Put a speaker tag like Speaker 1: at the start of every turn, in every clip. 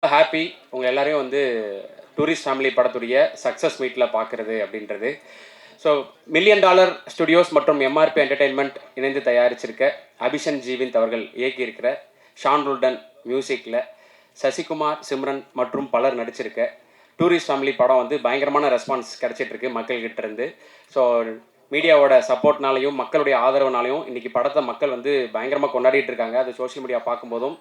Speaker 1: Happy உங்கள் எல்லாரையும் வந்து டூரிஸ்ட் ஃபேமிலி படத்துடைய சக்ஸஸ் மீட்டில் பார்க்குறது அப்படின்றது. ஸோ $1,000,000 ஸ்டுடியோஸ் மற்றும் எம்ஆர்பி என்டர்டெயின்மெண்ட் இணைந்து தயாரிச்சிருக்க அபிஷன் ஜீவிந்த் அவர்கள் இயக்கியிருக்கிற ஷான் ருல்டன் மியூசிக்கில் சசிகுமார், சிம்ரன் மற்றும் பலர் நடிச்சிருக்க டூரிஸ்ட் ஃபேமிலி படம் வந்து பயங்கரமான ரெஸ்பான்ஸ் கிடச்சிட்ருக்கு மக்கள்கிட்ட இருந்து. ஸோ மீடியாவோட சப்போர்ட்னாலையும் மக்களுடைய ஆதரவுனாலையும் இன்றைக்கி படத்தை மக்கள் வந்து பயங்கரமாக கொண்டாடிட்டு இருக்காங்க. அது சோஷியல் மீடியா பார்க்கும்போதும்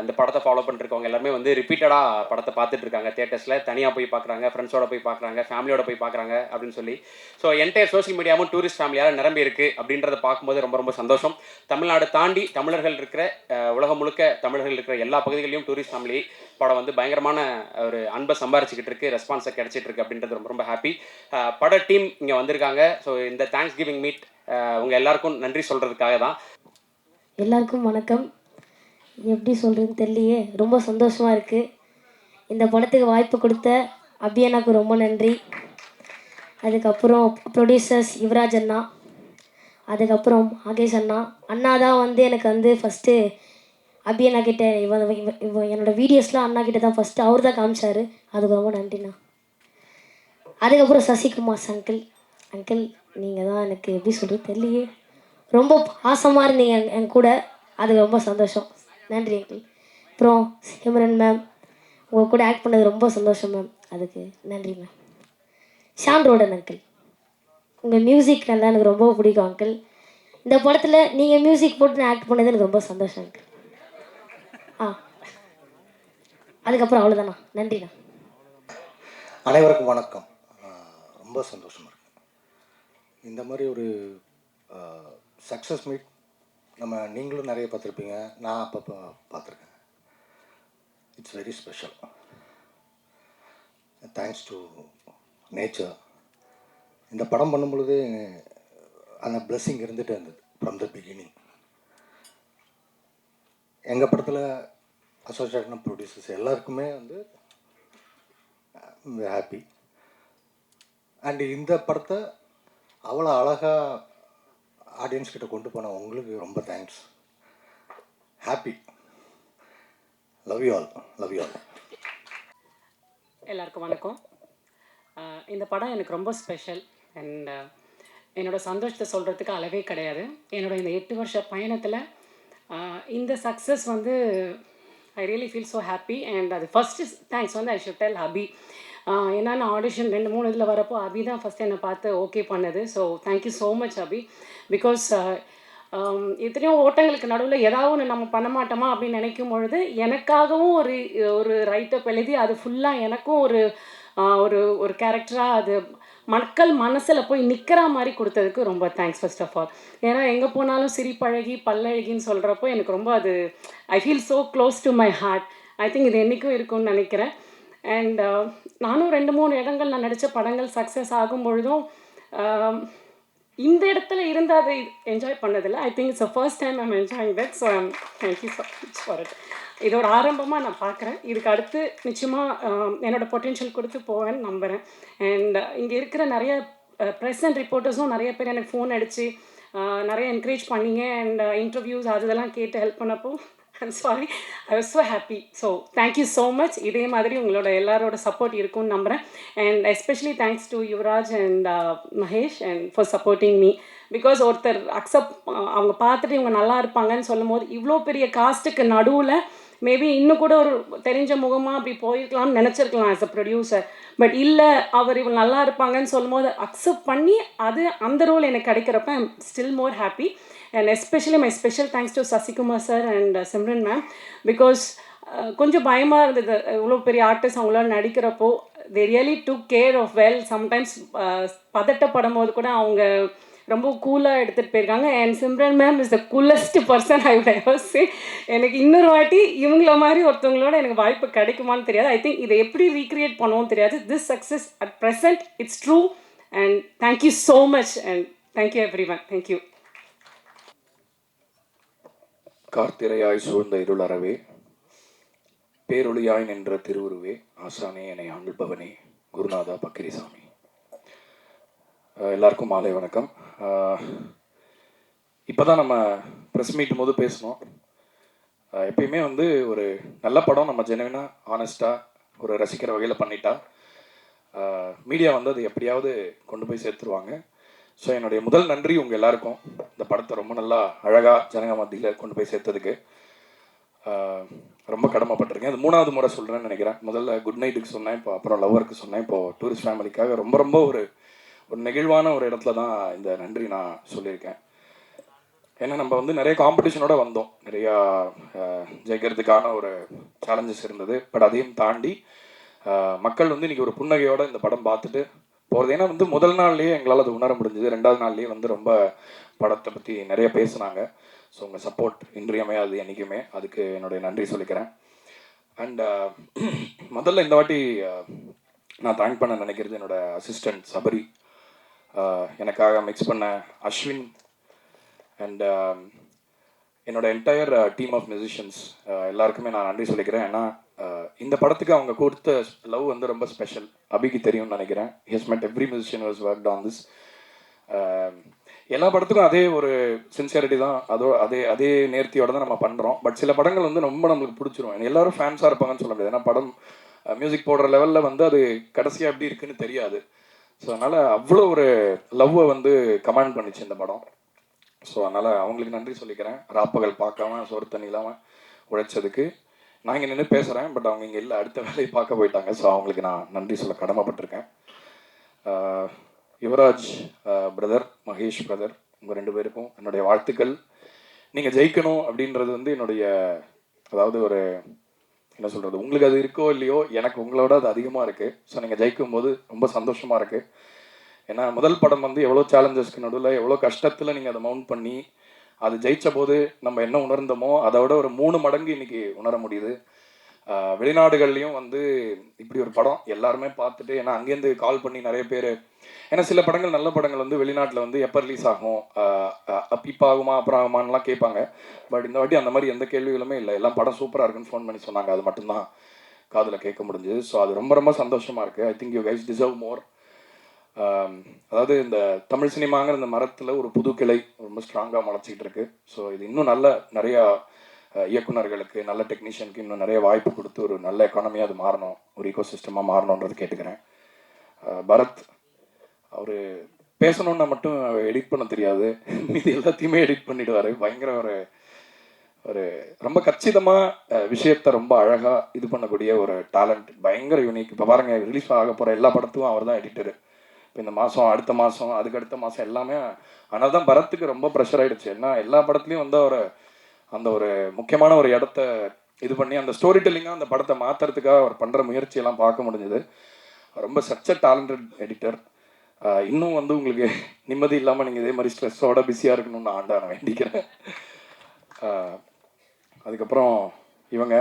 Speaker 1: இந்த படத்தை ஃபாலோ பண்ணிருக்கவங்க எல்லாருமே வந்து ரிப்பீட்டடாக படத்தை பார்த்துட்டு இருக்காங்க. தியேட்டர்ஸில் தனியாக போய் பார்க்குறாங்க, ஃப்ரெண்ட்ஸோட போய் பார்க்குறாங்க, ஃபேமிலியோட போய் பார்க்குறாங்க அப்படின்னு சொல்லி. ஸோ என்டையர் சோஷியல் மீடியாவும் டூரிஸ்ட் ஃபேமிலியால் நிரம்பி இருக்குது அப்படின்றத பார்க்கும்போது ரொம்ப ரொம்ப சந்தோஷம். தமிழ்நாடு தாண்டி தமிழர்கள் இருக்கிற உலகம் முழுக்க தமிழர்கள் இருக்கிற எல்லா பகுதிகளிலும் டூரிஸ்ட் ஃபேமிலி படம் வந்து பயங்கரமான ஒரு அன்பை சம்பாரிச்சிக்கிட்டு இருக்கு, ரெஸ்பான்ஸை கிடைச்சிட்டு இருக்கு அப்படின்றது ரொம்ப ரொம்ப ஹாப்பி. பட டீம் இங்கே வந்திருக்காங்க. ஸோ இந்த தேங்க்ஸ் கிவிங் மீட் உங்கள் எல்லாருக்கும் நன்றி சொல்கிறதுக்காக தான்.
Speaker 2: எல்லாருக்கும் வணக்கம். எப்படி சொல்கிறதுன்னு தெரியலையே, ரொம்ப சந்தோஷமாக இருக்குது. இந்த படத்துக்கு வாய்ப்பு கொடுத்த அபியனாக்கு ரொம்ப நன்றி. அதுக்கப்புறம் ப்ரொடியூசர்ஸ் யுவராஜ் அண்ணா, அதுக்கப்புறம் ஆகேஷ் அண்ணா. அண்ணா தான் வந்து எனக்கு வந்து ஃபஸ்ட்டு அபியண்ணா கிட்டே இவன் என்னோடய வீடியோஸ்லாம் அண்ணா கிட்டே தான் ஃபஸ்ட்டு அவர் தான் காமிச்சார். அதுக்கு ரொம்ப நன்றிண்ணா. அதுக்கப்புறம் சசிகுமார் அங்கிள். அங்கிள் நீங்கள் தான் எனக்கு எப்படி சொல்கிறது தெரியலையே, ரொம்ப பாசமாக இருந்தீங்க என் கூட. அது ரொம்ப சந்தோஷம். நன்றி அங்கிள். அப்புறம் சிம்ரன் மேம், உங்கள் கூட ஆக்ட் பண்ணது ரொம்ப சந்தோஷம் மேம். அதுக்கு நன்றி மேம். ஷான் ரோடன் அங்கிள், உங்கள் மியூசிக் நல்லா எனக்கு ரொம்ப பிடிக்கும் அங்கிள். இந்த படத்தில் நீங்கள் மியூசிக் போட்டு நான் ஆக்ட் பண்ணது எனக்கு ரொம்ப சந்தோஷம் அங்கிள். அதுக்கப்புறம் அவ்வளோதாண்ணா. நன்றிண்ணா.
Speaker 3: அனைவருக்கும் வணக்கம். ரொம்ப சந்தோஷமாக இருக்கு. இந்த மாதிரி ஒரு சக்ஸஸ் மீட் நம்ம நீங்களும் நிறைய பார்த்துருப்பீங்க, நான் அப்பப்போ பார்த்துருக்கேன். It's very special. Thanks to nature. இந்த படம் பண்ணும் பொழுது அந்த பிளெஸ்ஸிங் இருந்துகிட்டே இருந்தது ஃப்ரம் த பிகினிங். எங்கள் படத்தில் அசோசியேஷன் ப்ரொடியூசர்ஸ் எல்லாருக்குமே வந்து ஹாப்பி. அண்டு இந்த படத்தை அவ்வளோ அழகாக ஆடியன்ஸ் கிட்ட கொண்டு போன உங்களுக்கு ரொம்ப thanks. Happy. Love you all. Love you all.
Speaker 4: எல்லாருக்கும் வணக்கம். இந்த படம் எனக்கு ரொம்ப ஸ்பெஷல். அண்ட் என்னோடய சந்தோஷத்தை சொல்கிறதுக்கு அளவே கிடையாது. என்னோடய இந்த 8 வருஷ பயணத்தில் இந்த சக்ஸஸ் வந்து I really feel so happy. And அது ஃபஸ்ட்டு தேங்க்ஸ் வந்து ஐ ஷுட் டெல் அபி. ஏன்னா நான் ஆடிஷன் 2-3 இதில் வரப்போ அபி தான் ஃபஸ்ட்டு என்னை பார்த்து ஓகே பண்ணது. So thank you so much Abhi. Because எத்தனையோ ஓட்டங்களுக்கு நடுவில் ஏதாவது ஒன்று நம்ம பண்ண மாட்டோமா அப்படின்னு நினைக்கும் பொழுது எனக்காகவும் ஒரு ரைட்டப் எழுதி அது ஃபுல்லாக எனக்கும் ஒரு ஒரு கேரக்டராக அது மக்கள் மனசில் போய் நிற்கிற மாதிரி கொடுத்ததுக்கு ரொம்ப தேங்க்ஸ் ஃபர்ஸ்ட் ஆஃப் ஆல். ஏன்னா எங்கே போனாலும் சிரிப்பழகி பல்லழகின்னு சொல்கிறப்போ எனக்கு ரொம்ப அது I feel so close to my heart. I think இது என்றைக்கும் இருக்கும்னு நினைக்கிறேன். அண்ட் நானும் 2-3 இடங்கள் நான் நடித்த படங்கள் சக்ஸஸ் ஆகும் பொழுதும் இந்த இடத்துல இருந்து அதை என்ஜாய் பண்ணதில்லை. I think it's first time I'm enjoying that. So thank you so much for it. இது ஒரு ஆரம்பமாக நான் பார்க்குறேன். இதுக்கு அடுத்து நிச்சயமாக என்னோடய பொட்டென்ஷியல் கொடுத்து போவேன்னு நம்புகிறேன். அண்ட் இங்கே இருக்கிற நிறைய ப்ரெஸ் அண்ட் ரிப்போர்ட்டர்ஸும் நிறைய பேர் எனக்கு ஃபோன் அடித்து நிறைய என்கரேஜ் பண்ணிங்க. அண்ட் இன்டர்வியூஸ் அதெல்லாம் கேட்டு ஹெல்ப் பண்ணப்போ I'm sorry, I was so happy. So thank you so much. இதே மாதிரி உங்களோட எல்லாரோட சப்போர்ட் இருக்கும்னு நம்புகிறேன். And especially thanks to Yuvaraj and Mahesh and for supporting me. Because ஒருத்தர் அக்செப்ட் அவங்க பார்த்துட்டு இவங்க நல்லா இருப்பாங்கன்னு சொல்லும் போது இவ்வளோ பெரிய காஸ்ட்டுக்கு நடுவில் மேபி இன்னும் கூட ஒரு தெரிஞ்ச முகமாக அப்படி போயிருக்கலாம்னு நினச்சிருக்கலாம் ஆஸ் அ ப்ரொடியூசர். பட் இல்லை, அவர் இவங்க நல்லா இருப்பாங்கன்னு சொல்லும் போது அக்செப்ட் பண்ணி அது அந்த ரோல் எனக்கு கிடைக்கிறப்ப I'm still more happy. And especially my special thanks to Sasikumar sir and Simran ma'am. Because கொஞ்சம் பயமாக இருந்தது இவ்வளோ பெரிய ஆர்டிஸ்ட் அவங்களால நடிக்கிறப்போ. They really took care of well. Sometimes பதட்டப்படும் போது கூட அவங்க ரொம்ப கூலாக எடுத்துகிட்டு போயிருக்காங்க. And Simran ma'am is the coolest person I would ever say. எனக்கு இன்னொரு வாட்டி இவங்கள மாதிரி ஒருத்தவங்களோட எனக்கு வாய்ப்பு கிடைக்குமான்னு தெரியாது. ஐ திங்க் இதை எப்படி ரீக்ரியேட் பண்ணுவோன்னு தெரியாது. This success at present it's true. And thank you so much. And thank you everyone. Thank you.
Speaker 5: கார்த்திரையாய் சூழ்ந்த இருளறவே, பேரொளியாய் நின்ற திருவுருவே, ஆசானே என்னை ஆள்பவனே, குருநாதா பக்கிரிசாமி. எல்லாருக்கும் மாலை வணக்கம். இப்போ தான் நம்ம ப்ரெஸ் மீட்டும் போது பேசினோம். எப்பயுமே வந்து ஒரு நல்ல படம் நம்ம ஜெனுவினாக ஆனஸ்ட்டாக ஒரு ரசிக்கிற வகையில் பண்ணிட்டா மீடியா வந்து அது எப்படியாவது கொண்டு போய் சேர்த்துருவாங்க. ஸோ என்னுடைய முதல் நன்றி உங்கள் எல்லாருக்கும் இந்த படத்தை ரொம்ப நல்லா அழகாக ஜனங்க மத்தியில் கொண்டு போய் சேர்த்ததுக்கு ரொம்ப கடமைப்பட்டிருக்கேன். அது 3வது முறை சொல்கிறேன்னு நினைக்கிறேன். முதல்ல குட் நைட்டுக்கு சொன்னேன், இப்போ அப்புறம் லவ்வருக்கு சொன்னேன், இப்போது டூரிஸ்ட் ஃபேமிலிக்காக ரொம்ப ரொம்ப ஒரு நெகிழ்வான ஒரு இடத்துல தான் இந்த நன்றி நான் சொல்லியிருக்கேன். ஏன்னா நம்ம வந்து நிறைய காம்படிஷனோட வந்தோம், நிறையா ஜெயிக்கிறதுக்கான ஒரு சேலஞ்சஸ் இருந்தது. பட் அதையும் தாண்டி மக்கள் வந்து இன்றைக்கி ஒரு புன்னகையோடு இந்த படம் பார்த்துட்டு போகிறது. ஏன்னா வந்து முதல் நாள்லேயே எங்களால் அது உணர முடிஞ்சது. 2வது நாள்லேயே வந்து ரொம்ப படத்தை பற்றி நிறைய பேசுனாங்க. ஸோ உங்கள் சப்போர்ட் இன்றியமையாது என்றைக்குமே, அதுக்கு என்னுடைய நன்றி சொல்லிக்கிறேன். அண்ட் முதல்ல இந்த வாட்டி நான் தேங்க் பண்ண நினைக்கிறது என்னோடய அசிஸ்டண்ட் சபரி, எனக்காக மிக்ஸ் பண்ண அஸ்வின் அண்ட் என்னோட என்டையர் டீம் ஆஃப் மியூசிஷியன்ஸ் எல்லாருக்குமே நான் நன்றி சொல்லிக்கிறேன். ஏன்னா இந்த படத்துக்கு அவங்க கொடுத்த லவ் வந்து ரொம்ப ஸ்பெஷல். அபிக்கு தெரியும்னு நினைக்கிறேன். ஹஸ் மெட் every musician was worked on this. எல்லா படத்துக்கும் அதே ஒரு சின்சியரிட்டி தான், அதே நேர்த்தியோட தான் நம்ம பண்ணுறோம். பட் சில படங்கள் வந்து ரொம்ப நம்மளுக்கு பிடிச்சிரும். எல்லாரும் ஃபேன்ஸாக இருப்பாங்கன்னு சொல்ல முடியாது. ஏன்னா படம் மியூசிக் போடுற லெவலில் வந்து அது கடைசியாக எப்படி இருக்குன்னு தெரியாது. ஸோ அதனால் அவ்வளோ ஒரு லவ்வை வந்து கமாண்ட் பண்ணிச்சு இந்த படம். ஸோ அதனால் அவங்களுக்கு நன்றி சொல்லிக்கிறேன். ராப்பகல் பார்க்காம சோறு தண்ணி இல்லாமல் உழைச்சதுக்கு. நான் இங்கே நின்று பேசுகிறேன், பட் அவங்க இங்கே இல்லை, அடுத்த வேலையை பார்க்க போயிட்டாங்க. ஸோ அவங்களுக்கு நான் நன்றி சொல்ல கடமைப்பட்டிருக்கேன். யுவராஜ் பிரதர், மகேஷ் பிரதர், உங்கள் 2 பேருக்கும் என்னுடைய வாழ்த்துக்கள். நீங்கள் ஜெயிக்கணும் அப்படின்றது வந்து என்னுடைய, அதாவது ஒரு என்ன சொல்கிறது, உங்களுக்கு அது இருக்கோ இல்லையோ, எனக்கு உங்களோட அது அதிகமாக இருக்குது. ஸோ நீங்கள் ஜெயிக்கும் போது ரொம்ப சந்தோஷமாக இருக்குது. ஏன்னா முதல் படம் வந்து எவ்வளோ சேலஞ்சஸ்க்கு நடுவில் எவ்வளோ கஷ்டத்தில் நீங்கள் அதை மவுண்ட் பண்ணி அது ஜெயித்த போது நம்ம என்ன உணர்ந்தோமோ அதை விட ஒரு 3 மடங்கு இன்றைக்கி உணர முடியுது. வெளிநாடுகள்லையும் வந்து இப்படி ஒரு படம் எல்லாருமே பார்த்துட்டு, ஏன்னா அங்கேருந்து கால் பண்ணி நிறைய பேர், ஏன்னா சில படங்கள் நல்ல படங்கள் வந்து வெளிநாட்டில் வந்து எப்போ ரிலீஸ் ஆகும், இப்போ ஆகுமா அப்புறம் ஆகுமான்லாம் கேட்பாங்க. பட் இந்த வாட்டி அந்த மாதிரி எந்த கேள்விகளுமே இல்லை. எல்லாம் படம் சூப்பராக இருக்குன்னு ஃபோன் பண்ணி சொன்னாங்க. அது மட்டும்தான் காதில் கேட்க முடிஞ்சுது. ஸோ அது ரொம்ப ரொம்ப சந்தோஷமாக இருக்குது. I think you guys deserve மோர். அதாவது இந்த தமிழ் சினிமாங்கிற இந்த மரத்தில் ஒரு புது கிளை ரொம்ப ஸ்ட்ராங்காக முளைச்சிக்கிட்டு இருக்கு. ஸோ இது இன்னும் நல்ல நிறையா இயக்குநர்களுக்கு, நல்ல டெக்னீஷியனுக்கு இன்னும் நிறைய வாய்ப்பு கொடுத்து ஒரு நல்ல எக்கானமியாக அது மாறணும், ஒரு ஈகோ சிஸ்டமாக மாறணுன்றது கேட்டுக்கிறேன். பரத் அவர் பேசணுன்னா மட்டும் எடிட் பண்ண தெரியாது, மீது எல்லாத்தையுமே எடிட் பண்ணிடுவார். பயங்கர ஒரு ரொம்ப கச்சிதமாக விஷயத்தை ரொம்ப அழகாக இது பண்ணக்கூடிய ஒரு டேலண்ட், பயங்கர யூனிக். இப்போ பாருங்கள், ரிலீஸ் ஆக போகிற எல்லா படத்துக்கும் அவர் தான் எடிட்டரு. இப்போ இந்த மாதம், அடுத்த மாதம், அதுக்கு அடுத்த மாதம் எல்லாமே. ஆனால் தான் பரத்துக்கு ரொம்ப ப்ரெஷர் ஆகிடுச்சு. ஏன்னா எல்லா படத்துலையும் வந்து அவர் அந்த ஒரு முக்கியமான ஒரு இடத்த இது பண்ணி அந்த ஸ்டோரி டெல்லிங்காக அந்த படத்தை மாற்றுறதுக்காக அவர் பண்ணுற முயற்சியெல்லாம் பார்க்க முடிஞ்சுது. ரொம்ப சச் அ டேலண்டட் எடிட்டர். இன்னும் வந்து உங்களுக்கு நிம்மதி இல்லாமல் நீங்கள் இதே மாதிரி ஸ்ட்ரெஸ்ஸோட பிஸியாக இருக்கணும்னு நான் ஆண்டா நான் வேண்டிக்கிறேன். அதுக்கப்புறம் இவங்க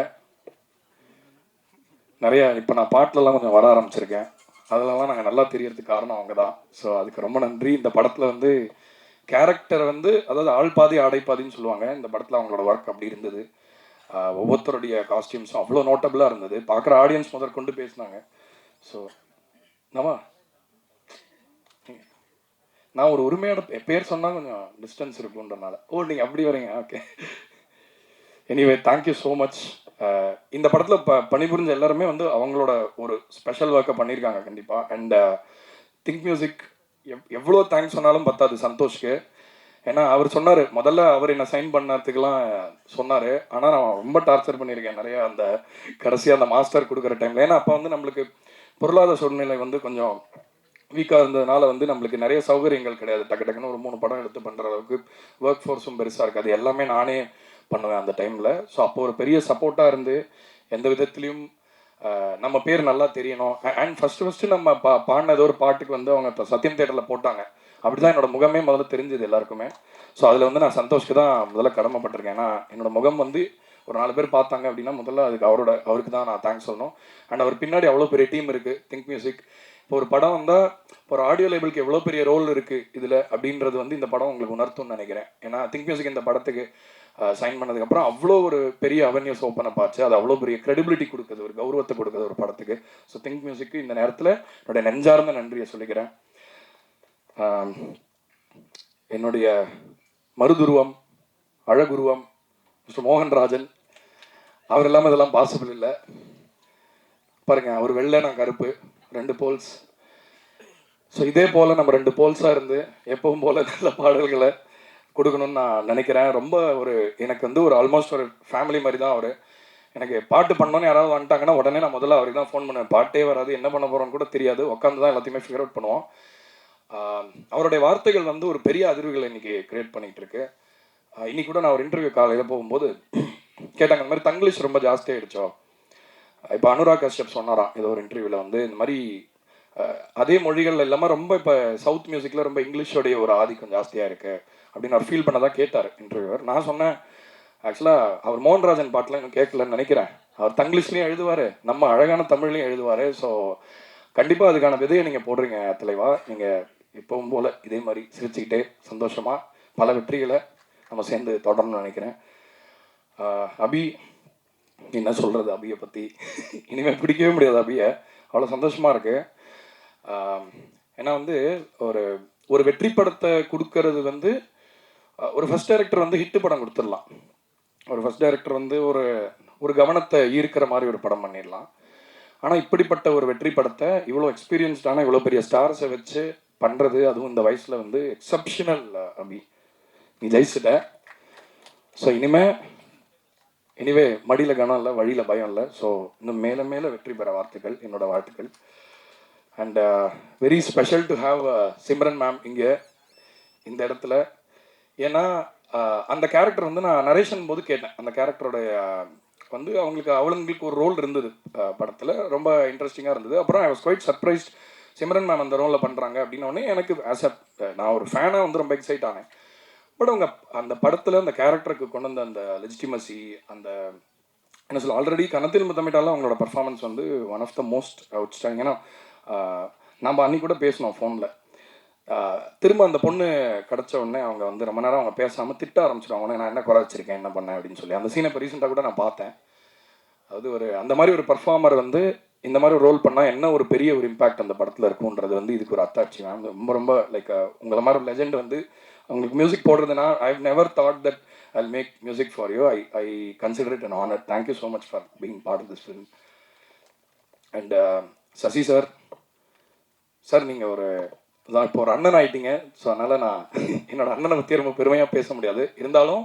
Speaker 5: நிறையா இப்போ நான் பாட்டிலலாம் கொஞ்சம் வர ஆரம்பிச்சிருக்கேன். அதெல்லாம் நாங்கள் நல்லா தெரியறதுக்கு காரணம் அவங்க தான். ஸோ அதுக்கு ரொம்ப நன்றி. இந்த படத்தில் வந்து கேரக்டர் வந்து, அதாவது ஆள் பாதி ஆடை பாதின்னு சொல்லுவாங்க, இந்த படத்தில் அவங்களோட ஒர்க் அப்படி இருந்தது. ஒவ்வொருத்தருடைய காஸ்டியூம்ஸும் அவ்வளோ நோட்டபுளாக இருந்தது. பார்க்குற ஆடியன்ஸ் முதற்கொண்டு பேசினாங்க. ஸோ நான் ஒரு உரிமையோட பேர் சொன்னால் கொஞ்சம் டிஸ்டன்ஸ் இருக்குன்றனால. ஓ, நீங்கள் அப்படி வரீங்க, okay. Anyway, thank you so much. இந்த படத்தில் பணிபுரிஞ்ச எல்லாருமே வந்து அவங்களோட ஒரு ஸ்பெஷல் ஒர்க்கை பண்ணியிருக்காங்க கண்டிப்பாக. அண்ட் திங்க் மியூசிக் எவ்வளோ தேங்க்ஸ் சொன்னாலும் பத்தாது சந்தோஷ்க்கு. ஏன்னா அவர் சொன்னார், முதல்ல அவர் என்னை சைன் பண்ணதுக்கெலாம் சொன்னார். ஆனால் நான் ரொம்ப டார்ச்சர் பண்ணியிருக்கேன் நிறையா அந்த கடைசியாக அந்த மாஸ்டர் கொடுக்குற டைமில். ஏன்னா அப்போ வந்து நம்மளுக்கு பொருளாதார சூழ்நிலை வந்து கொஞ்சம் வீக்காக இருந்ததுனால வந்து நம்மளுக்கு நிறைய சௌகரியங்கள் கிடையாது. டக்குன்னு ஒரு 3 படம் எடுத்து பண்ணுற அளவுக்கு ஒர்க் ஃபோர்ஸும் பெருசாக இருக்காது. எல்லாமே நானே பண்ணுவேன் அந்த டைமில். ஸோ அப்போ ஒரு பெரிய சப்போர்ட்டாக இருந்து எந்த விதத்துலேயும் நம்ம பேர் நல்லா தெரியணும். அண்ட் ஃபஸ்ட்டு நம்ம பாடின ஏதோ ஒரு பாட்டுக்கு வந்து அவங்க இப்போ சத்யம் தேட்டரில் போட்டாங்க. அப்படி தான் என்னோடய முகமே முதல்ல தெரிஞ்சது எல்லாருக்குமே. ஸோ அதில் வந்து நான் சந்தோஷ்க்கு தான் முதல்ல கடமைப்பட்டிருக்கேன். ஏன்னா என்னோடய முகம் வந்து ஒரு 4 பேர் பார்த்தாங்க அப்படின்னா முதல்ல அதுக்கு அவருக்கு தான் நான் தேங்க்ஸ் சொல்லணும். அண்ட் அவர் பின்னாடி அவ்வளோ பெரிய டீம் இருக்குது. திங்க் மியூசிக் இப்போ ஒரு படம் வந்தால் ஒரு ஆடியோ லேபிளுக்கு எவ்வளோ பெரிய ரோல் இருக்குது இதில் அப்படின்றது வந்து இந்த படம் உங்களுக்கு உணர்த்தும்னு நினைக்கிறேன். ஏன்னா திங்க் மியூசிக் இந்த படத்துக்கு சைன் பண்ணதுக்கப்புறம் அவ்வளோ ஒரு பெரிய அவென்யூஸ் ஓப்பன் அப் ஆச்சு. அது அவ்வளோ பெரிய கிரெடிபிலிட்டி கொடுக்குது, ஒரு கௌரவத்தை கொடுக்குது ஒரு படத்துக்கு. ஸோ திங்க் மியூசிக்கு இந்த நேரத்தில் என்னுடைய நெஞ்சார்ந்த நன்றியை சொல்லிக்கிறேன். என்னுடைய மருதுருவம், அழகுருவம் மிஸ்டர் மோகன்ராஜன், அவர் இல்லாமல் இதெல்லாம் பாசிபிள் இல்லை. பாருங்க, அவர் வெள்ளை, நான் கருப்பு, 2 போல்ஸ். ஸோ இதே போல் நம்ம 2 போல்ஸாக இருந்து எப்பவும் போல் நல்ல பாடல்களை கொடுக்கணும்னு நான் நினைக்கிறேன். ரொம்ப எனக்கு வந்து ஒரு ஆல்மோஸ்ட் ஒரு ஃபேமிலி மாதிரி தான் அவர். எனக்கு பாட்டு பண்ணோன்னு யாராவது வந்துட்டாங்கன்னா உடனே நான் முதல்ல அவருக்கு தான் ஃபோன் பண்ணுவேன். பாட்டே வராது, என்ன பண்ண போகிறோன்னு கூட தெரியாது, உட்காந்து தான் எல்லாத்தையுமே ஃபிகர் அவுட் பண்ணுவோம். அவருடைய வார்த்தைகள் வந்து ஒரு பெரிய அதிர்வுகளை இன்னைக்கு கிரியேட் பண்ணிகிட்டு இருக்கு. இன்னைக்கு கூட நான் ஒரு இன்டர்வியூ காலையில் போகும்போது கேட்டாங்க, இந்த மாதிரி தங்கிலீஷ் ரொம்ப ஜாஸ்தியாகிடுச்சோ. இப்போ அனுராக் கஷ்யப் சொன்னாராம் ஏதோ ஒரு இன்டர்வியூவில் வந்து இந்த மாதிரி அதே மொழிகள் இல்லாமல் ரொம்ப இப்போ சவுத் மியூசிக்கில் ரொம்ப இங்கிலீஷோடைய ஒரு ஆதிக்கம் ஜாஸ்தியாக இருக்குது அப்படின்னு அவர் ஃபீல் பண்ணதான் கேட்டார் இன்டர்வியூவர். நான் சொன்னேன், ஆக்சுவலாக அவர் மோகன்ராஜன் பாட்டெலாம் இன்னும் கேட்கலன்னு நினைக்கிறேன். அவர் தங்கிலீஷ்லேயும் எழுதுவார், நம்ம அழகான தமிழ்லையும் எழுதுவார். ஸோ கண்டிப்பாக அதுக்கான விதையை நீங்கள் போடுறீங்க தலைவா. நீங்கள் இப்பவும் போல் இதே மாதிரி சிரிச்சுக்கிட்டே சந்தோஷமாக பல வெற்றிகளை நம்ம சேர்ந்து தொடரணும்னு நினைக்கிறேன். அபி, என்ன சொல்கிறது அபியை பற்றி, இனிமேல் பிடிக்கவே முடியாது அபியை, அவ்வளோ சந்தோஷமாக இருக்குது. ஏன்னா வந்து ஒரு வெற்றி படத்தை கொடுக்கறது வந்து ஒரு ஃபஸ்ட் டைரக்டர் வந்து ஹிட்டு படம் கொடுத்துடலாம். ஒரு ஃபஸ்ட் டைரக்டர் வந்து ஒரு கவனத்தை ஈர்க்கிற மாதிரி ஒரு படம் பண்ணிடலாம். ஆனால் இப்படிப்பட்ட ஒரு வெற்றி படத்தை இவ்வளோ எக்ஸ்பீரியன்ஸ்டான இவ்வளோ பெரிய ஸ்டார்ஸை வச்சு பண்ணுறது, அதுவும் இந்த வயசில் வந்து எக்ஸப்ஷனல் அபி. நீ ஜெயிச்சிட்ட. ஸோ எனிவே மடியில் கனம் இல்லை, வழியில் பயம் இல்லை. ஸோ இன்னும் மேலே மேலே வெற்றி பெற வாழ்த்துக்கள், என்னோட வாழ்த்துக்கள். And very special to have Simran ma'am இங்கே இந்த இடத்துல. ஏன்னா அந்த கேரக்டர் வந்து நான் நரேஷன் போது கேட்டேன், அந்த கேரக்டரோடைய வந்து அவங்களுக்கு ஒரு ரோல் இருந்தது படத்தில், ரொம்ப இன்ட்ரெஸ்டிங்காக இருந்தது. அப்புறம் I was quite surprised Simran ma'am அந்த ரோலில் பண்ணுறாங்க அப்படின்னோடனே எனக்கு நான் ஒரு ஃபேனாக வந்து ரொம்ப எக்ஸைட் ஆனேன். பட் அவங்க அந்த படத்தில் அந்த கேரக்டருக்கு கொண்டு வந்த அந்த லெஜிட்டிமசி, அந்த என்ன சொல்ல, ஆல்ரெடி கணத்தில் முத்தமிட்டாலும் அவங்களோட பர்ஃபார்மன்ஸ் வந்து one of the most outstanding. ஏன்னா நம்ம அன்றைக்கி கூட பேசினோம் ஃபோனில். திரும்ப அந்த பொண்ணு கிடச்ச உடனே அவங்க வந்து ரொம்ப நேரம் அவங்க பேசாமல் திட்ட ஆரம்பிச்சிடுவாங்க, நான் என்ன குறை வச்சிருக்கேன், என்ன பண்ணேன் அப்படின்னு சொல்லி. அந்த சீனை இப்போ ரீசெண்டாக கூட நான் பார்த்தேன். அது அந்த மாதிரி ஒரு பர்ஃபார்மர் வந்து இந்த மாதிரி ரோல் பண்ணால் என்ன ஒரு பெரிய ஒரு இம்பேக்ட் அந்த படத்தில் இருக்குன்றது வந்து இதுக்கு ஒரு அத்தாட்சி மேம். ரொம்ப ரொம்ப லைக் உங்களை மாதிரி ஒரு லெஜெண்ட் வந்து உங்களுக்கு மியூசிக் போடுறதுனா I never thought that I make music for you. I consider it an honour. Thank you so much for being part of this film. And Sasi sir நீங்கள் இப்போ ஒரு அண்ணன் ஆகிட்டீங்க. ஸோ அதனால் நான் என்னோட அண்ணனை பற்றி ரொம்ப பெருமையாக பேச முடியாது. இருந்தாலும்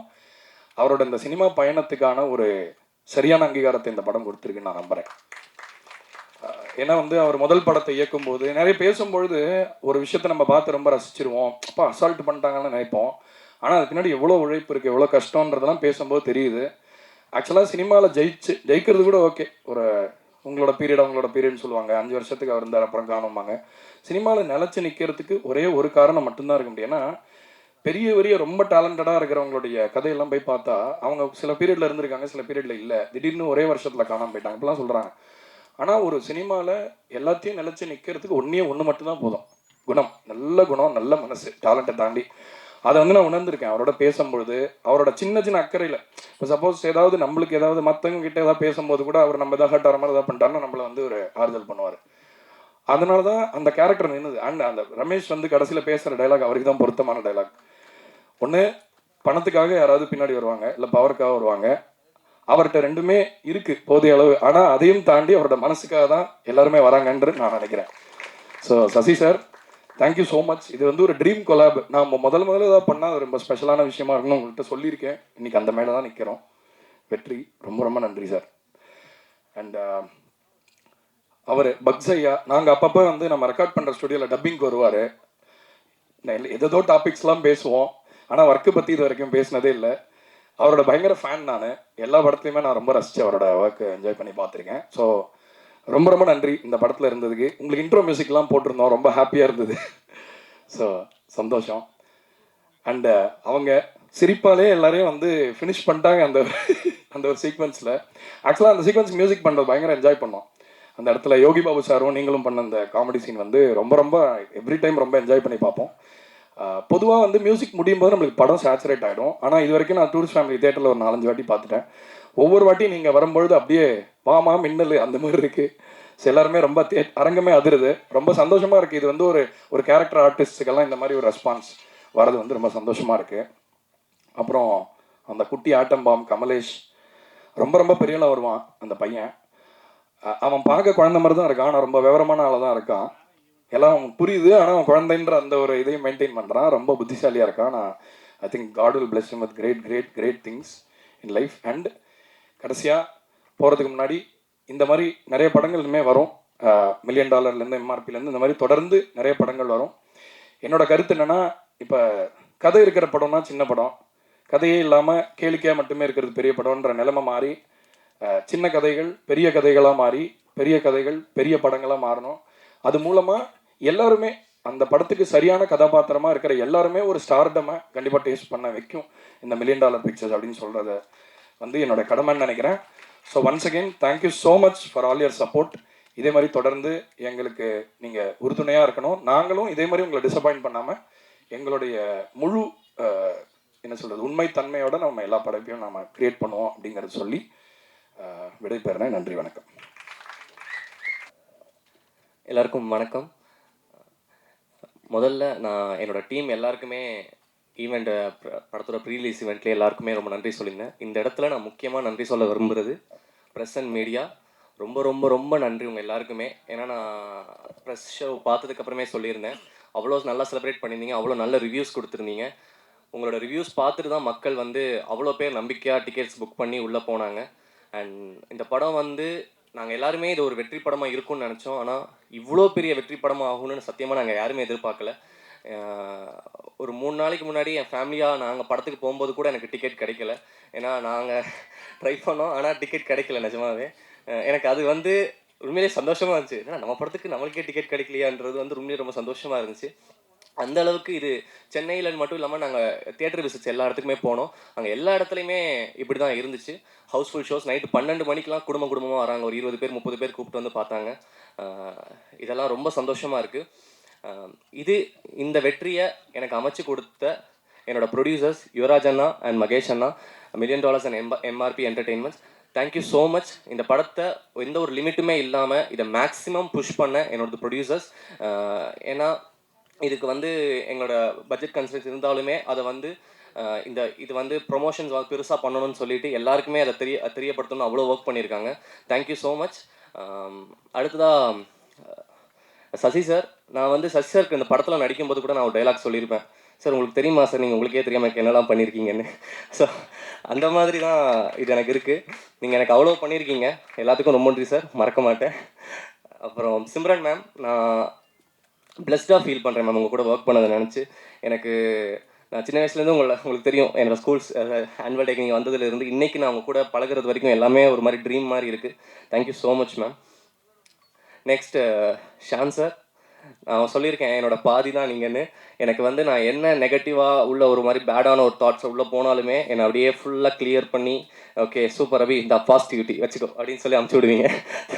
Speaker 5: அவரோட இந்த சினிமா பயணத்துக்கான ஒரு சரியான அங்கீகாரத்தை இந்த படம் கொடுத்துருக்குன்னு நான் நம்புகிறேன். ஏன்னா வந்து அவர் முதல் படத்தை இயக்கும்போது நிறைய பேசும்பொழுது ஒரு விஷயத்தை நம்ம பார்த்து ரொம்ப ரசிச்சிருவோம், அப்பா அசால்ட் பண்ணிட்டாங்கன்னு நினைப்போம். ஆனால் அது பின்னாடி எவ்வளோ உழைப்பு இருக்குது, எவ்வளோ கஷ்டன்றதெல்லாம் பேசும்போது தெரியுது. ஆக்சுவலாக சினிமாவில் ஜெயிக்கிறது கூட ஓகே, உங்களோட பீரியட்னு சொல்லுவாங்க. 5 வருஷத்துக்கு அவர் இருந்தார், அப்புறம் காணும்பாங்க. சினிமாவில் நிலச்சி நிற்கிறதுக்கு ஒரே ஒரு காரணம் மட்டும்தான் இருக்க முடியும். ஏன்னா பெரிய ரொம்ப டேலண்டடாக இருக்கிறவங்களுடைய கதையெல்லாம் போய் பார்த்தா அவங்க சில பீரியடில் இருந்திருக்காங்க, சில பீரியடில் இல்லை, திடீர்னு ஒரே வருஷத்தில் காணாமல் போயிட்டாங்க, இப்படிலாம் சொல்கிறாங்க. ஆனால் ஒரு சினிமாவில் எல்லாத்தையும் நிலச்சி நிற்கிறதுக்கு ஒன்று மட்டும்தான் போதும், குணம். நல்ல குணம், நல்ல மனசு, டேலண்ட்டை தாண்டி. அதை வந்து நான் உணர்ந்திருக்கேன் அவரோட பேசும்பொழுது. அவரோட சின்ன அக்கறையில் இப்போ சப்போஸ் ஏதாவது நம்மளுக்கு ஏதாவது மற்றவங்க கிட்ட ஏதாவது பேசும்போது கூட அவர் நம்ம எதாவது ஹர்ட் ஆகிற மாதிரி ஏதாவது பண்ணிட்டாருன்னா நம்மளை வந்து ஒரு ஆறுதல் பண்ணுவார். அதனால தான் அந்த கேரக்டர் நின்றுது. அண்ட் அந்த ரமேஷ் வந்து கடைசியில் பேசுகிற டைலாக் அவருக்கு தான் பொருத்தமான டைலாக். ஒன்று பணத்துக்காக யாராவது பின்னாடி வருவாங்க, இல்லை பவருக்காக வருவாங்க. அவர்கிட்ட ரெண்டுமே இருக்குது போதிய அளவு. ஆனால் அதையும் தாண்டி அவரோட மனசுக்காக தான் எல்லாருமே வராங்கன்று நான் நினைக்கிறேன். So Sasi sir, thank you so much. இது வந்து ஒரு ட்ரீம் கொலாப். நான் முதல்ல ஏதாவது பண்ணால் அது ரொம்ப ஸ்பெஷலான விஷயமா இருக்குன்னு உங்கள்கிட்ட சொல்லியிருக்கேன். இன்றைக்கி அந்த மேலே தான் நிற்கிறோம். வெற்றி. ரொம்ப நன்றி சார். அண்ட் அவர் பக்ஸ் ஐயா, நாங்கள் அப்பப்போ வந்து நம்ம ரெக்கார்ட் பண்ணுற ஸ்டுடியோவில் டப்பிங்க்கு வருவார். ஏதோ டாபிக்ஸ்லாம் பேசுவோம், ஆனால் ஒர்க்கு பற்றி இது வரைக்கும் பேசினதே இல்லை. அவரோட பயங்கர ஃபேன் நான். எல்லா படத்துலையுமே நான் ரொம்ப ரசித்து அவரோட ஒர்க்கு என்ஜாய் பண்ணி பார்த்துருக்கேன். ஸோ ரொம்ப நன்றி இந்த படத்தில் இருந்ததுக்கு. உங்களுக்கு இன்ட்ரோ மியூசிக்லாம் போட்டிருந்தோம், ரொம்ப ஹாப்பியாக இருந்தது. ஸோ சந்தோஷம். அண்டு அவங்க சிரிப்பாலே எல்லாரையும் வந்து ஃபினிஷ் பண்ணிட்டாங்க அந்த ஒரு சீக்வன்ஸில். ஆக்சுவலாக அந்த சீக்வன்ஸ் மியூசிக் பண்ணுறது பயங்கர என்ஜாய் பண்ணோம். அந்த இடத்துல யோகி பாபு சாரும் நீங்களும் பண்ண அந்த காமெடி சீன் வந்து ரொம்ப எவ்ரி டைம் ரொம்ப என்ஜாய் பண்ணி பார்ப்போம். பொதுவாக வந்து மியூசிக் முடியும் போது நம்மளுக்கு படம் சேச்சுரேட் ஆகிடும். ஆனால் இது வரைக்கும் நான் டூரிஸ்ட் ஃபேமிலி தேட்டரில் ஒரு 4-5 வாட்டி பார்த்துட்டேன். ஒவ்வொரு வாட்டியும் நீங்கள் வரும்பொழுது அப்படியே வாமா மின்னல் அந்த மாதிரி இருக்குது. ஸோ எல்லாருமே ரொம்ப அரங்கமே அதிருது. ரொம்ப சந்தோஷமாக இருக்குது. இது வந்து ஒரு கேரக்டர் ஆர்டிஸ்ட்டுக்கெல்லாம் இந்த மாதிரி ஒரு ரெஸ்பான்ஸ் வரது வந்து ரொம்ப சந்தோஷமாக இருக்குது. அப்புறம் அந்த குட்டி ஆட்டம் பாம் கமலேஷ், ரொம்ப ரொம்ப பெரியலாம் வருவான் அந்த பையன். அவன் பார்க்க குழந்தை மாதிரி தான் இருக்கான், ஆனால் ரொம்ப விவரமான ஆளாக தான் இருக்கான். எல்லாம் அவனுக்கு புரியுது, ஆனால் அவன் குழந்தைன்ற அந்த ஒரு இதையும் மெயின்டைன் பண்ணுறான். ரொம்ப புத்திசாலியாக இருக்கான். நான் I think God will bless him with great great great things in life. And கடைசியாக போகிறதுக்கு முன்னாடி இந்த மாதிரி நிறைய படங்கள் இனிமேல் வரும். $1 மில்லியன்லேருந்து எம்ஆர்பிலேருந்து இந்த மாதிரி தொடர்ந்து நிறைய படங்கள் வரும். என்னோட கருத்து என்னென்னா, இப்போ கதை இருக்கிற படம்னா சின்ன படம், கதையே இல்லாமல் கேளிக்கையாக மட்டுமே இருக்கிறது பெரிய படம்ன்ற நிலைமை மாறி, சின்ன கதைகள் பெரிய கதைகளாக மாறி, பெரிய கதைகள் பெரிய படங்களாக மாறணும். அது மூலமாக எல்லாருமே அந்த படத்துக்கு சரியான கதாபாத்திரமாக இருக்கிற எல்லாருமே ஒரு ஸ்டார்டமை கண்டிப்பாக டேஸ்ட் பண்ண வைக்கும் இந்த $1 மில்லியன் பிக்சர்ஸ் அப்படின்னு சொல்கிறத வந்து என்னோட கடமைன்னு நினைக்கிறேன். So once again thank you so much for all your support. இதே மாதிரி தொடர்ந்து எங்களுக்கு நீங்கள் உறுதுணையாக இருக்கணும். நாங்களும் இதே மாதிரி உங்களை டிசப்பாயிண்ட் பண்ணாமல் எங்களுடைய முழு என்ன சொல்கிறது உண்மைத்தன்மையோட நம்ம எல்லா படைப்பையும் நம்ம கிரியேட் பண்ணுவோம் அப்படிங்கிறத சொல்லி விடைபெறேன். நன்றி, வணக்கம்.
Speaker 6: எல்லாருக்கும் வணக்கம். முதல்ல நான் என்னோட டீம் எல்லாருக்குமே ஈவெண்ட் படத்தோட ப்ரீலீஸ் ஈவெண்ட்லேயே எல்லாருக்குமே ரொம்ப நன்றி சொல்லியிருந்தேன். இந்த இடத்துல நான் முக்கியமாக நன்றி சொல்ல விரும்புகிறது ப்ரெஸ் அண்ட் மீடியா. ரொம்ப ரொம்ப ரொம்ப நன்றி உங்கள் எல்லாருக்குமே. ஏன்னா நான் ப்ரெஸ் ஷோ பார்த்ததுக்கப்புறமே சொல்லியிருந்தேன், அவ்வளோ நல்லா செலிப்ரேட் பண்ணியிருந்தீங்க, அவ்வளோ நல்ல ரிவ்யூஸ் கொடுத்துருந்தீங்க. உங்களோட ரிவ்யூஸ் பார்த்துட்டு தான் மக்கள் வந்து அவ்வளோ பேர் நம்பிக்கையாக டிக்கெட்ஸ் புக் பண்ணி உள்ளே போனாங்க. அண்ட் இந்த படம் வந்து நாங்கள் எல்லாருமே இது ஒரு வெற்றி படமாக இருக்கும்னு நினச்சோம். ஆனால் இவ்வளோ பெரிய வெற்றி படமாக ஆகும்னு சத்தியமாக நாங்கள் யாருமே எதிர்பார்க்கல. ஒரு 3 நாளைக்கு முன்னாடி என் ஃபேமிலியாக நாங்கள் படத்துக்கு போகும்போது கூட எனக்கு டிக்கெட் கிடைக்கல. ஏன்னா நாங்கள் ட்ரை பண்ணோம், ஆனால் டிக்கெட் கிடைக்கல நிஜமாவே. எனக்கு அது வந்து உண்மையிலே சந்தோஷமாக இருந்துச்சு. ஏன்னா நம்ம படத்துக்கு நம்மளுக்கே டிக்கெட் கிடைக்கலையான்றது வந்து உண்மையிலே ரொம்ப சந்தோஷமாக இருந்துச்சு. அந்த அளவுக்கு இது சென்னையில் மட்டும் இல்லாமல் நாங்கள் தியேட்டர் விசிட்ஸ் எல்லா இடத்துக்குமே போனோம். அங்கே எல்லா இடத்துலையுமே இப்படி தான் இருந்துச்சு. Housefull shows. நைட்டு 12 மணிக்கெலாம் குடும்பமாக வராங்க. ஒரு 20 பேர் 30 பேர் கூப்பிட்டு வந்து பார்த்தாங்க. இதெல்லாம் ரொம்ப சந்தோஷமாக இருக்குது. இந்த வெற்றியை எனக்கு அமைச்சு கொடுத்த என்னோட ப்ரொடியூசர்ஸ் யுவராஜ் அண்ணா அண்ட் மகேஷ் அண்ணா, $1 million and MRP entertainments, thank you so much. இந்த படத்தை எந்த ஒரு லிமிட்டுமே இல்லாமல் இதை மேக்ஸிமம் புஷ் பண்ண என்னோட ப்ரொடியூசர்ஸ். ஏன்னா இதுக்கு வந்து எங்களோட பட்ஜெட் கன்ஸ்ட்ரெயின்ஸ் இருந்தாலுமே அதை வந்து இது வந்து ப்ரொமோஷன்ஸ் பெருசாக பண்ணணும்னு சொல்லிட்டு எல்லாருக்குமே அதை தெரியப்படுத்தணும்னு அவ்வளோ ஒர்க் பண்ணியிருக்காங்க. Thank you so much. அடுத்ததாக சசி சார். நான் வந்து சசி சாருக்கு இந்த படத்தில் நடிக்கும்போது கூட நான் ஒரு டைலாக் சொல்லியிருப்பேன், சார் உங்களுக்கு தெரியுமா சார், நீங்கள் உங்களுக்கே தெரியாமல் என்னெல்லாம் பண்ணியிருக்கீங்கன்னு. ஸோ அந்த மாதிரி தான் இது எனக்கு இருக்குது. நீங்கள் எனக்கு அவ்வளோ பண்ணியிருக்கீங்க, எல்லாத்துக்கும் ரொம்ப நன்றி சார், மறக்க மாட்டேன். அப்புறம் சிம்ரன் மேம், நான் பிளஸ்டாக ஃபீல் பண்ணுறேன் மேம் உங்கள் கூட ஒர்க் பண்ணதை நினச்சி. நான் சின்ன வயசுலேருந்து உங்களுக்கு தெரியும், என்னோடய ஸ்கூல்ஸ் ஆனுவல் டேக்கு நீங்கள் வந்ததுலேருந்து இன்றைக்கி நான் உங்கள் கூட பழகிறது வரைக்கும் எல்லாமே ஒரு மாதிரி ட்ரீம் மாதிரி இருக்குது. Thank you so much ma'am. Next Shaan sir. நான் சொல்லியிருக்கேன் என்னோட பாதி தான் நீங்கன்னு. எனக்கு வந்து நான் என்ன நெகட்டிவாக உள்ள ஒரு மாதிரி பேடான ஒரு தாட்ஸ் உள்ளே போனாலுமே என்னை அப்படியே ஃபுல்லாக கிளியர் பண்ணி, ஓகே சூப்பர் அபி, இந்த பாசிட்டிவிட்டி வச்சுக்கோ அப்படின்னு சொல்லி அமுச்சு விடுவீங்க.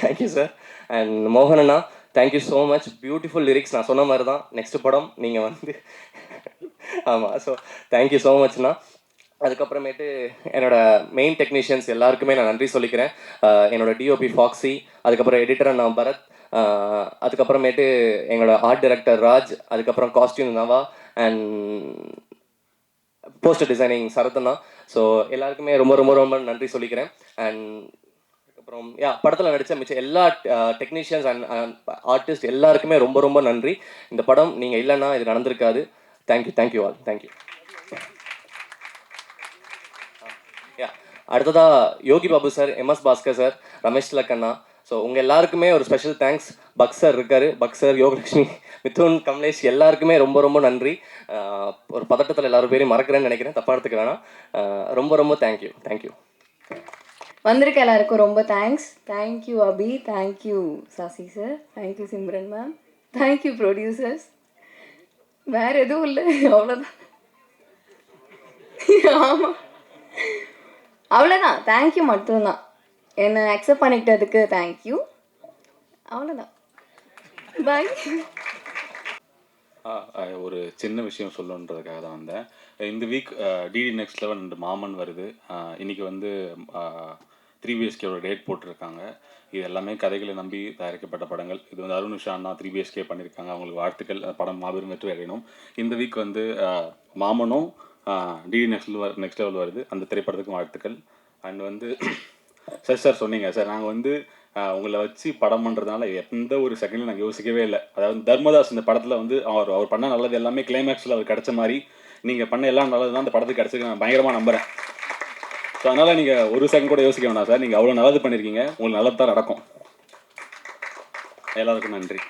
Speaker 6: Thank you sir. அண்ட் மோகன் அண்ணா, thank you so much. Beautiful lyrics. நான் சொன்ன மாதிரி தான் நெக்ஸ்ட் படம் நீங்கள் வந்து ஆமாம். ஸோ தேங்க்யூ ஸோ மச்ண்ணா. அதுக்கப்புறமேட்டு என்னோட மெயின் டெக்னீஷியன்ஸ் எல்லாருக்குமே நான் நன்றி சொல்லிக்கிறேன். என்னோட டிஓபி ஃபாக்ஸி, அதுக்கப்புறம் எடிட்டர் அண்ணா பரத், அதுக்கப்புறமேட்டு எங்களோட ஆர்ட் டைரக்டர் ராஜ், அதுக்கப்புறம் costume Nava and poster designing சரத்னா. ஸோ எல்லாருக்குமே ரொம்ப ரொம்ப ரொம்ப நன்றி சொல்லிக்கிறேன். அண்ட் அப்புறம் படத்தில் நடித்த மிச்சம் எல்லா டெக்னீஷியன்ஸ் அண்ட் ஆர்டிஸ்ட் எல்லாருக்குமே ரொம்ப ரொம்ப நன்றி. இந்த படம் நீங்கள் இல்லைன்னா இது நடந்திருக்காது. Thank you all. தேங்க்யூ. அடுத்ததாக Yogi Babu sir, MS Bhaskar sir, Ramesh திலக்கண்ணா. ஸோ உங்கள் எல்லாருக்குமே ஒரு ஸ்பெஷல் தேங்க்ஸ். பக் சார் இருக்கார், பக் சார், யோகலட்சுமி, மிதுன், கமலேஷ் எல்லாருக்குமே ரொம்ப ரொம்ப நன்றி. ஒரு பதட்டத்தில் எல்லாரும் பேரையும் மறக்கிறேன்னு நினைக்கிறேன், தப்பாக எடுத்துக்க வேணாம். ரொம்ப ரொம்ப தேங்க்யூ.
Speaker 7: வந்திருக்க எல்லாருக்கும் ரொம்ப thanks. Thank you Abhi, thank you Sasi sir, thank you Simran ma'am, thank you producers. வேறு எதுவும் இல்லை, அவ்வளோதான். ஆமாம், அவ்வளோதான். தேங்க்யூ மட்டும்தான். என்னை அக்செப்ட் பண்ணிக்கிட்டதுக்கு தேங்க்யூ. அவ்வளோதான். பாய்.
Speaker 8: ஒரு சின்ன விஷயம் சொல்லணுன்றதுக்காக தான் வந்தேன். இந்த week DD next level and Maaman வருது. இன்றைக்கி வந்து 3BSKவோட டேட் போட்டிருக்காங்க. இது எல்லாமே கதைகளை நம்பி தயாரிக்கப்பட்ட படங்கள். இது வந்து அருண் உஷா அண்ணா 3BSK பண்ணியிருக்காங்க, அவங்களுக்கு வாழ்த்துக்கள். படம் மாபெரும் வெற்றி அடையணும். இந்த வீக் வந்து மாமனும் டிடி நெக்ஸ்ட் லெவல் வருது, அந்த திரைப்படத்துக்கும் வாழ்த்துக்கள். அண்ட் வந்து சார் சொன்னீங்க சார், நாங்கள் வந்து உங்களை வச்சு படம் பண்ணுறதுனால எந்த ஒரு செகண்ட்லையும் நாங்கள் யோசிக்கவே இல்லை. அதாவது தர்மதாஸ் இந்த படத்தில் வந்து அவர் பண்ண நல்லது எல்லாமே கிளைமேக்ஸில் அவர் கிடைச்ச மாதிரி நீங்கள் பண்ண எல்லாம் நல்லது தான் அந்த படத்துக்கு கிடச்சிருக்கு நான் பயங்கரமாக நம்புகிறேன். ஸோ அதனால் நீங்கள் ஒரு செகண்ட் கூட யோசிக்க வேணாம் சார், நீங்கள் அவ்வளோ நல்லது பண்ணியிருக்கீங்க, உங்களுக்கு நல்லது தான் நடக்கும். எல்லாருக்கும் நன்றி.